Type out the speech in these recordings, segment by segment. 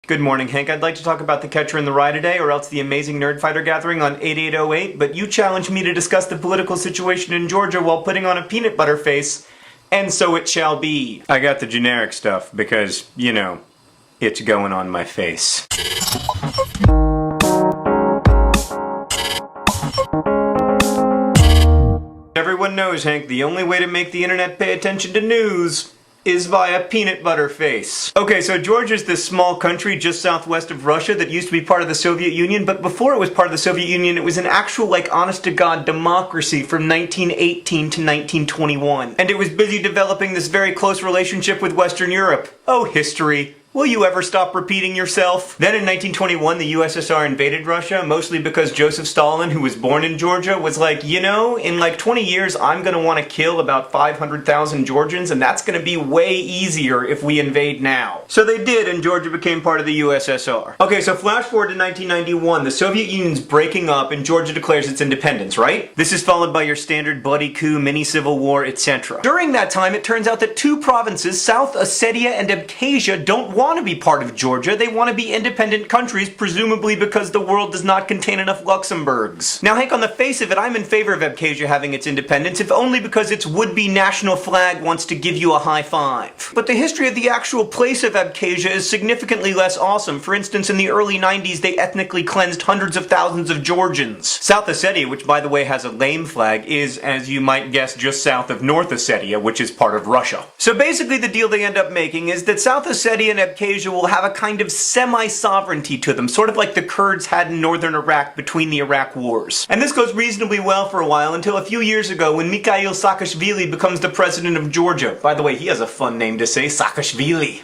Good morning, Hank. I'd like to talk about The Catcher in the Rye today, or else the amazing Nerdfighter gathering on 8808, but you challenged me to discuss the political situation in Georgia while putting on a peanut butter face, and so it shall be. I got the generic stuff, because, you know, it's going on my face. Everyone knows, Hank, the only way to make the internet pay attention to news is via peanut butter face. Okay, so Georgia's this small country just southwest of Russia that used to be part of the Soviet Union, but before it was part of the Soviet Union, it was an actual, honest-to-God democracy from 1918 to 1921. And it was busy developing this very close relationship with Western Europe. Oh, history. Will you ever stop repeating yourself? Then in 1921, the USSR invaded Russia, mostly because Joseph Stalin, who was born in Georgia, was like, you know, in 20 years, I'm gonna want to kill about 500,000 Georgians, and that's gonna be way easier if we invade now. So they did, and Georgia became part of the USSR. Okay, so flash forward to 1991, the Soviet Union's breaking up, and Georgia declares its independence, right? This is followed by your standard bloody coup, mini-civil war, etc. During that time, it turns out that two provinces, South Ossetia and Abkhazia, don't want to be part of Georgia. They want to be independent countries, presumably because the world does not contain enough Luxembourgs. Now, Hank, on the face of it, I'm in favor of Abkhazia having its independence, if only because its would-be national flag wants to give you a high five. But the history of the actual place of Abkhazia is significantly less awesome. For instance, in the early 90s, they ethnically cleansed hundreds of thousands of Georgians. South Ossetia, which by the way has a lame flag, is, as you might guess, just south of North Ossetia, which is part of Russia. So basically the deal they end up making is that South Ossetia and Abkhazia will have a kind of semi-sovereignty to them, sort of like the Kurds had in northern Iraq between the Iraq wars. And this goes reasonably well for a while until a few years ago when Mikhail Saakashvili becomes the president of Georgia. By the way, he has a fun name to say, Saakashvili.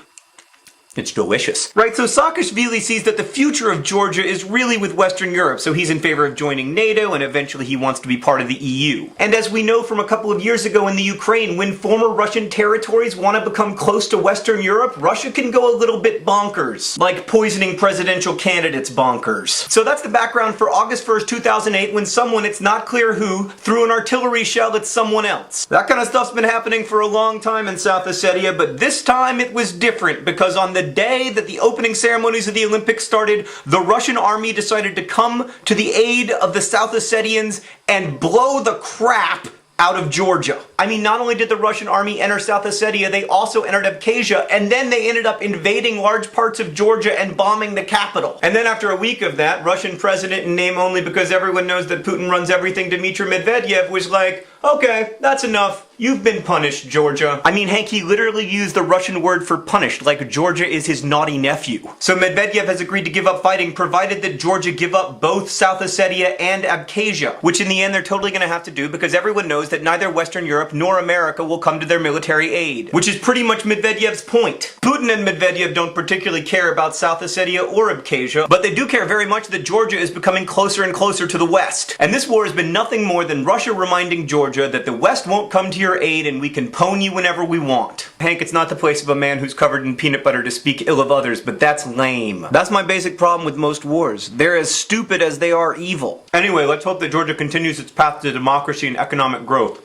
It's delicious. Right, so Saakashvili sees that the future of Georgia is really with Western Europe, so he's in favor of joining NATO, and eventually he wants to be part of the EU. And as we know from a couple of years ago in the Ukraine, when former Russian territories want to become close to Western Europe, Russia can go a little bit bonkers. Like poisoning presidential candidates bonkers. So that's the background for August 1st, 2008, when someone, it's not clear who, threw an artillery shell at someone else. That kind of stuff's been happening for a long time in South Ossetia, but this time it was different, because on the day that the opening ceremonies of the Olympics started, the Russian army decided to come to the aid of the South Ossetians and blow the crap out of Georgia. I mean, not only did the Russian army enter South Ossetia, they also entered Abkhazia, and then they ended up invading large parts of Georgia and bombing the capital. And then after a week of that, Russian president, in name only because everyone knows that Putin runs everything, Dmitry Medvedev, was like, okay, that's enough. You've been punished, Georgia. I mean, Hank, he literally used the Russian word for punished, like Georgia is his naughty nephew. So Medvedev has agreed to give up fighting, provided that Georgia give up both South Ossetia and Abkhazia, which in the end they're totally gonna have to do because everyone knows that neither Western Europe nor America will come to their military aid, which is pretty much Medvedev's point. Putin and Medvedev don't particularly care about South Ossetia or Abkhazia, but they do care very much that Georgia is becoming closer and closer to the West. And this war has been nothing more than Russia reminding Georgia that the West won't come to your aid and we can pwn you whenever we want. Hank, it's not the place of a man who's covered in peanut butter to speak ill of others, but that's lame. That's my basic problem with most wars. They're as stupid as they are evil. Anyway, let's hope that Georgia continues its path to democracy and economic growth.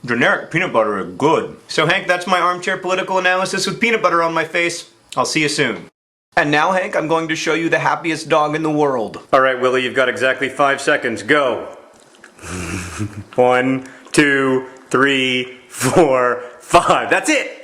Generic peanut butter is good. So Hank, that's my armchair political analysis with peanut butter on my face. I'll see you soon. And now, Hank, I'm going to show you the happiest dog in the world. Alright, Willie, you've got exactly 5 seconds. Go. 1, 2, 3, 4, 5. That's it!